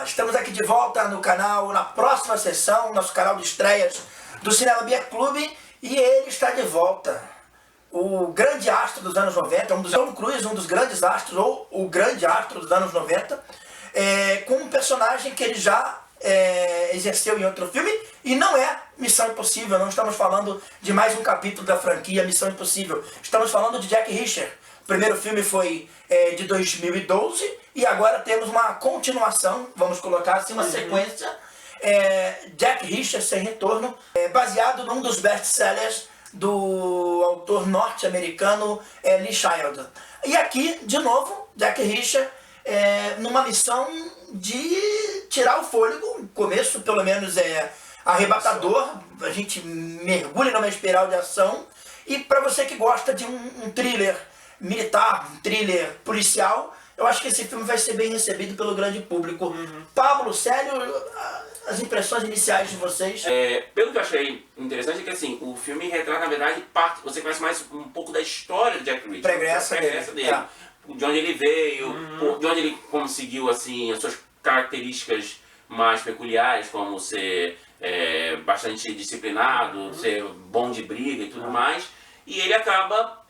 Estamos aqui de volta no canal, na próxima sessão, nosso canal de estreias do Cinema Beer Club, e ele está de volta. O grande astro dos anos 90, Tom Cruise, um dos grandes astros, ou o grande astro dos anos 90, com um personagem que ele já exerceu em outro filme, e não é Missão Impossível, não estamos falando de mais um capítulo da franquia Missão Impossível, estamos falando de Jack Reacher. O primeiro filme foi de 2012 e agora temos uma continuação, vamos colocar assim, uma sequência, Jack Reacher Sem Retorno, baseado num dos best-sellers do autor norte-americano Lee Child. E aqui, de novo, Jack Reacher numa missão de tirar o fôlego. O começo, pelo menos, é arrebatador, a gente mergulha numa espiral de ação. E para você que gosta de um thriller militar, um thriller policial, eu acho que esse filme vai ser bem recebido pelo grande público. Pablo, Célio, as impressões iniciais de vocês? Pelo que eu achei interessante é que assim, o filme retrata, na verdade, você conhece mais um pouco da história do Jack Reacher. Pregressa dele. De onde ele veio, de onde ele conseguiu assim, as suas características mais peculiares, como ser bastante disciplinado, ser bom de briga e tudo mais. E ele acaba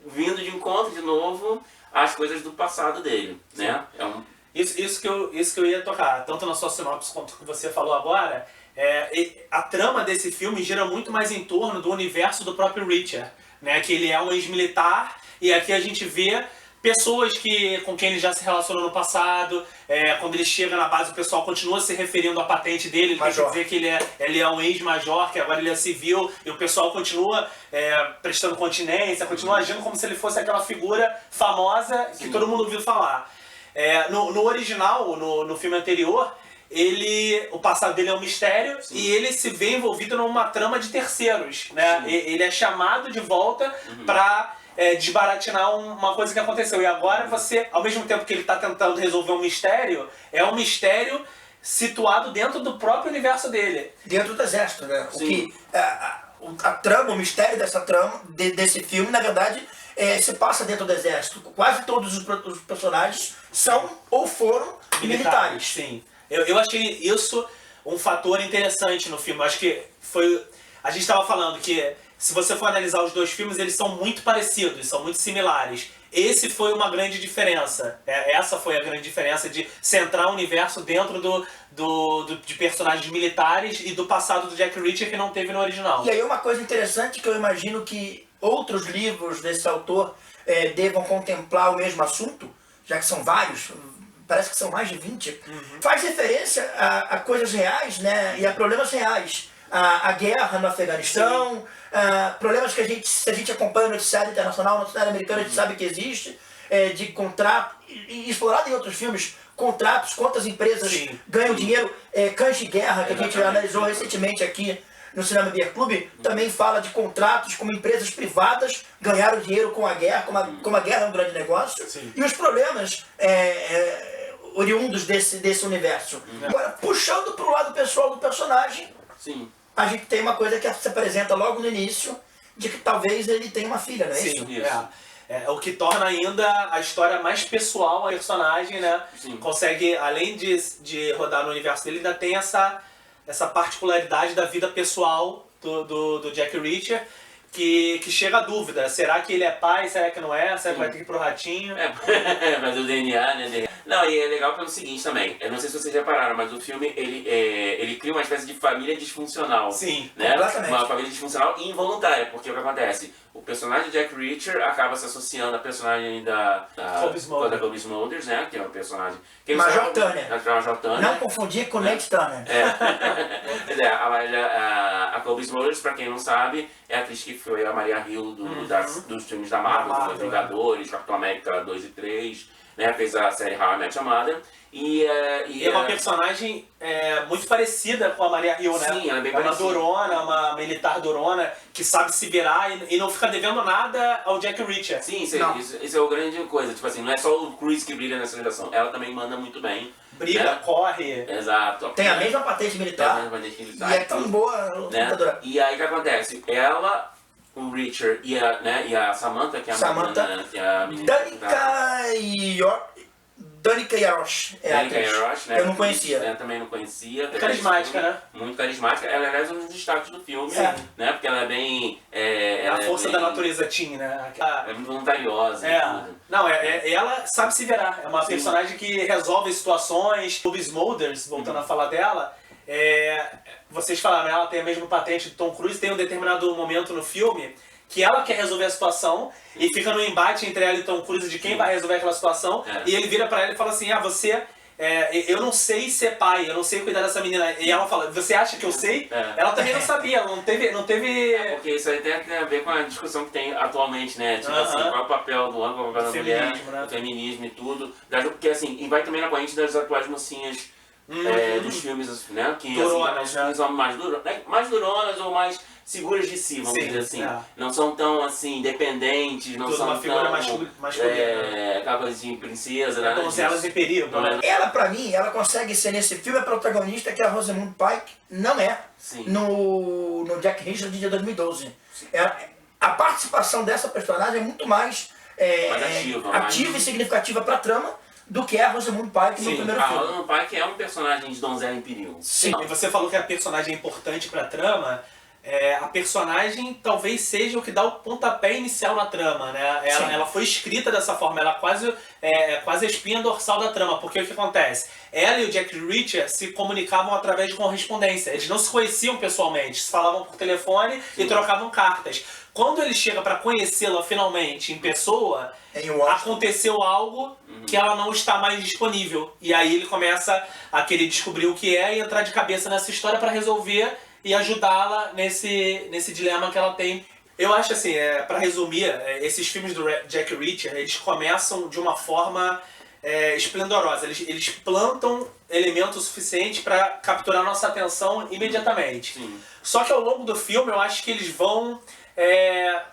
vindo de encontro de novo às coisas do passado dele, né? Isso que eu ia tocar, tanto na sua sinopse quanto o que você falou agora. A trama desse filme gira muito mais em torno do universo do próprio Reacher, né? Que ele é um ex-militar, e aqui a gente vê pessoas com quem ele já se relacionou no passado. Quando ele chega na base, o pessoal continua se referindo à patente dele. Ele tem que dizer que ele é um ex-major, que agora ele é civil, e o pessoal continua prestando continência, continua agindo como se ele fosse aquela figura famosa que todo mundo ouviu falar. No original, no filme anterior, o passado dele é um mistério. Sim. E ele se vê envolvido numa trama de terceiros, né? Ele é chamado de volta para desbaratinar uma coisa que aconteceu. E agora você, ao mesmo tempo que ele está tentando resolver um mistério, é um mistério situado dentro do próprio universo dele. Dentro do exército, né? Sim. O que a trama, o mistério dessa trama, desse filme, na verdade, se passa dentro do exército. Quase todos os personagens são ou foram militares. Sim. Eu achei isso um fator interessante no filme. Acho que a gente estava falando que, se você for analisar os dois filmes, eles são muito parecidos, são muito similares. Esse foi uma grande diferença. Essa foi a grande diferença de centrar o universo dentro de personagens militares e do passado do Jack Reacher, que não teve no original. E aí uma coisa interessante que eu imagino que outros livros desse autor devam contemplar o mesmo assunto, já que são vários, parece que são mais de 20, faz referência a coisas reais, né, e a problemas reais. A guerra no Afeganistão, problemas que se a gente acompanha no noticiário internacional, no noticiário americano, a gente sabe que existe, de contrato, e explorado em outros filmes, contratos, quantas empresas ganham dinheiro, cães de guerra, que a gente analisou recentemente aqui no Cinema Beer Club, também fala de contratos como empresas privadas ganharam dinheiro com a guerra, como a guerra é um grande negócio, e os problemas oriundos desse universo. Agora, puxando para o lado pessoal do personagem, a gente tem uma coisa que se apresenta logo no início, de que talvez ele tenha uma filha, não é isso? O que torna ainda a história mais pessoal a personagem, né? Consegue, além de rodar no universo dele, ainda tem essa particularidade da vida pessoal do Jack Reacher, que chega a dúvida. Será que ele é pai? Será que não é? Será que vai ter que ir pro ratinho? Mas o DNA, né? Não, e é legal pelo seguinte também. Eu não sei se vocês repararam, mas o filme, ele cria uma espécie de família disfuncional. Sim, né? completamente. Uma família disfuncional e involuntária, porque o que acontece? O personagem Jack Reacher acaba se associando à personagem da Cobie Smulders, né? Que é um personagem... Major Turner. Major Turner. Não confundir com Nate Turner. A Cobie Smulders, pra quem não sabe, é a atriz que foi a Maria Hill dos filmes da Marvel, dos Vingadores, Capitão América 2 e 3, né? Fez a série How I Met Your Mother. E é uma personagem muito parecida com a Maria Hill, né? Sim, ela é bem parecida. Uma durona, uma militar durona, que sabe se virar e não fica devendo nada ao Jack Reacher. Sim, isso é a grande coisa. Tipo assim, não é só o Cruise que brilha nessa geração, ela também manda muito bem. Briga, né? Corre. Exato. Tem a mesma patente militar. E é tão boa lutadora. Né? E aí o que acontece? Ela, o Reacher e a Samantha, que é a menina, que é a menina. Danica Danica Yarosh é a Danica atriz. Yarosh, né? Eu não conhecia. Eu também não conhecia. Carismática, né? Muito carismática. Ela, aliás, é um dos destaques do filme, né? Porque ela é bem... É a força da natureza teen, né? É muito voluntariosa e tudo. Não, ela sabe se virar. É uma personagem que resolve situações. O Smolders, voltando a falar dela, vocês falaram, ela tem a mesma patente do Tom Cruise, tem um determinado momento no filme que ela quer resolver a situação e fica no embate entre ela e Tom Cruise de quem vai resolver aquela situação, e ele vira pra ela e fala assim, você... eu não sei ser pai, eu não sei cuidar dessa menina. E ela fala, você acha que eu sei? Ela também não sabia, ela não teve... Porque isso aí tem a ver com a discussão que tem atualmente, né? Tipo assim, qual é o papel do homem, qual é o papel da mulher, né? o feminismo e tudo. Porque assim, e vai também na corrente das atuais mocinhas dos filmes, né? Que duronas, assim, são mais duronas ou mais seguras de si, vamos dizer assim. Não são tão assim, dependentes, não são uma figura tão... masculina. aquela coisa de princesa, né? Donzelas em perigo. Né? Ela, pra mim, ela consegue ser nesse filme a protagonista que a Rosamund Pike não é no Jack Reacher de 2012. A participação dessa personagem é muito mais ativa e significativa pra trama do que a Rosamund Pike no primeiro filme. A Rosamund Pike é um personagem de donzela em perigo. Sim. E você falou que a personagem é importante pra trama. A personagem talvez seja o que dá o pontapé inicial na trama, né? Ela foi escrita dessa forma, ela quase a espinha dorsal da trama, porque o que acontece? Ela e o Jack Reacher se comunicavam através de correspondência, eles não se conheciam pessoalmente, se falavam por telefone e trocavam cartas. Quando ele chega pra conhecê-la finalmente em pessoa, aconteceu algo que ela não está mais disponível. E aí ele começa a querer descobrir o que é e entrar de cabeça nessa história pra resolver e ajudá-la nesse dilema que ela tem. Eu acho assim, pra resumir, esses filmes do Jack Reacher, eles começam de uma forma esplendorosa. Eles plantam elementos suficientes para capturar nossa atenção imediatamente. Sim. Só que ao longo do filme eu acho que eles vão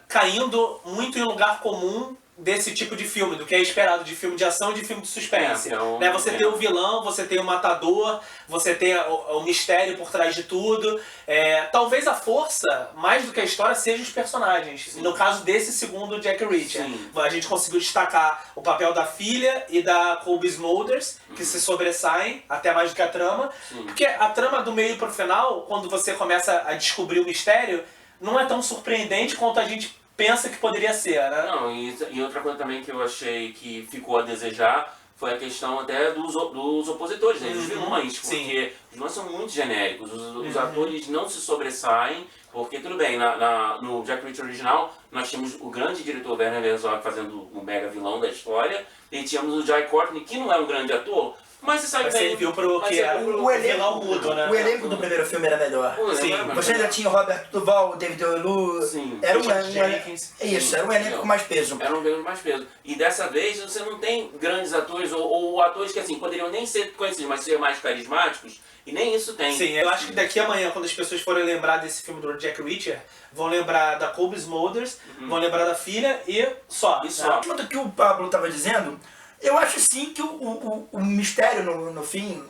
caindo muito em lugar comum desse tipo de filme, do que é esperado de filme de ação e de filme de suspense. Né? Você tem o vilão, você tem o matador, você tem o mistério por trás de tudo. Talvez a força, mais do que a história, seja os personagens. No caso desse segundo Jack Reacher. A gente conseguiu destacar o papel da filha e da Colby Smulders, que se sobressaem, até mais do que a trama. Porque a trama do meio pro final, quando você começa a descobrir o mistério, não é tão surpreendente quanto a gente pensa que poderia ser, né? Não, e outra coisa também que eu achei que ficou a desejar foi a questão até dos opositores, né? Dos vilões, porque os vilões são muito genéricos, os atores não se sobressaem, porque tudo bem, no Jack Reacher original nós tínhamos o grande diretor Werner Herzog fazendo o mega vilão da história, e tínhamos o Jai Courtney, que não é um grande ator, mas você sabe bem... Serviu pro que era o vilão mudo, né? O elenco do primeiro filme era melhor. Você ainda tinha o Robert Duvall, o David Oyelowo. Era um elenco com mais peso. Era um elenco com mais peso. E dessa vez você não tem grandes atores, ou atores que assim, poderiam nem ser conhecidos, mas ser mais carismáticos, e nem isso tem. Sim, eu acho que daqui amanhã, quando as pessoas forem lembrar desse filme do Jack Reacher, vão lembrar da Colby Smulders, vão lembrar da filha e só. Quanto que o Pablo estava dizendo, eu acho sim que o mistério no fim,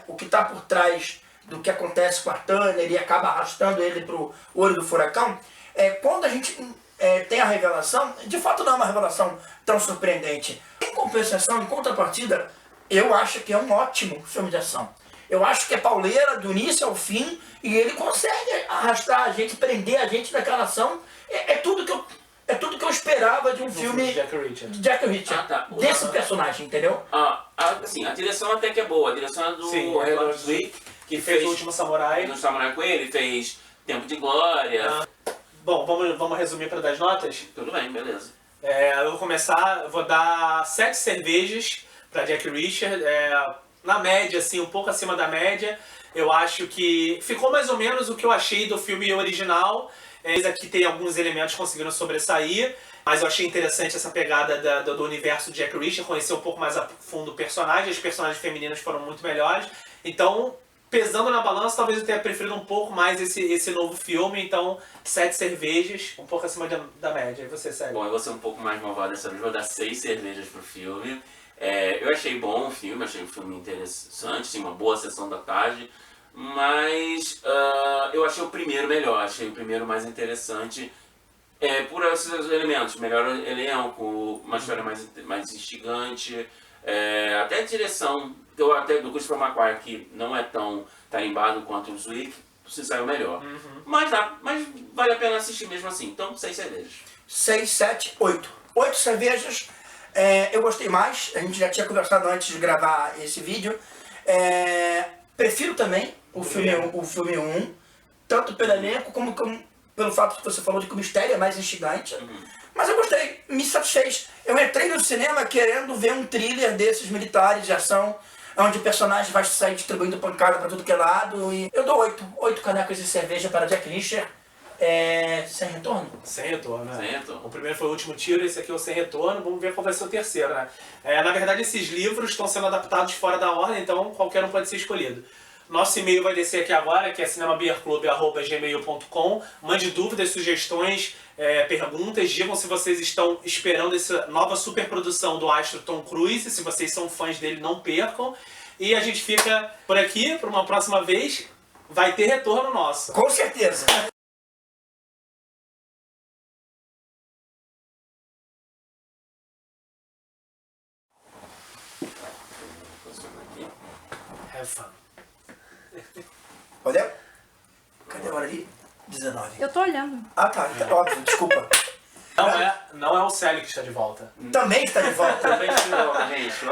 o que está por trás do que acontece com a Turner e acaba arrastando ele pro olho do furacão, quando a gente tem a revelação, de fato não é uma revelação tão surpreendente. Em compensação, em contrapartida, eu acho que é um ótimo filme de ação. Eu acho que é pauleira do início ao fim e ele consegue arrastar a gente, prender a gente naquela ação. É tudo que eu esperava de um filme de Jack Reacher, desse personagem, entendeu? Assim, a direção até que é boa, a direção é do Harold Swick, que fez O Último Samurai. No Samurai com ele, fez Tempo de Glória. Bom, vamos resumir para dar as notas? Tudo bem, beleza. Eu vou começar, eu vou dar 7 cervejas para Jack Reacher, na média, assim, um pouco acima da média. Eu acho que ficou mais ou menos o que eu achei do filme original. Esse aqui tem alguns elementos que conseguiram sobressair, mas eu achei interessante essa pegada do universo de Jack Reacher, conhecer um pouco mais a fundo o personagem. As personagens femininas foram muito melhores. Então, pesando na balança, talvez eu tenha preferido um pouco mais esse novo filme. Então, 7 cervejas, um pouco acima da média. E você, Sérgio? Bom, eu vou ser um pouco mais malvado dessa vez, vou dar 6 cervejas pro filme. Eu achei bom o filme, achei um filme interessante, sim, uma boa sessão da tarde. Mas eu achei o primeiro melhor, achei o primeiro mais interessante por esses elementos, melhor elenco, uma história mais instigante, Até a direção do Christopher McQuarrie, que não é tão tarimbado quanto o Zwick, se saiu melhor. Mas vale a pena assistir mesmo assim. Então, 6 cervejas. 6, 7, 8. 8 cervejas. Eu gostei mais. A gente já tinha conversado antes de gravar esse vídeo. Prefiro também o filme 1, tanto pelo elenco como pelo fato que você falou de que o mistério é mais instigante. Mas eu gostei, me satisfez. Eu entrei no cinema querendo ver um thriller desses militares de ação, onde o personagem vai sair distribuindo pancada pra tudo que é lado. E eu dou 8 canecas de cerveja para Jack Reacher. Sem retorno? Sem retorno, né? Sem retorno. O primeiro foi o último tiro, esse aqui é o sem retorno. Vamos ver qual vai ser o terceiro, né? Na verdade, esses livros estão sendo adaptados fora da ordem, então qualquer um pode ser escolhido. Nosso e-mail vai descer aqui agora, que é cinemabeerclub@gmail.com. Mande dúvidas, sugestões, perguntas. Digam se vocês estão esperando essa nova superprodução do astro Tom Cruise. Se vocês são fãs dele, não percam. E a gente fica por aqui, para uma próxima vez. Vai ter retorno nosso. Com certeza. Have fun. Olha. Cadê a hora ali? 19. Eu tô olhando. Ah, tá. Óbvio, desculpa. Não é o Célio que está de volta. Também está de volta. Também, gente.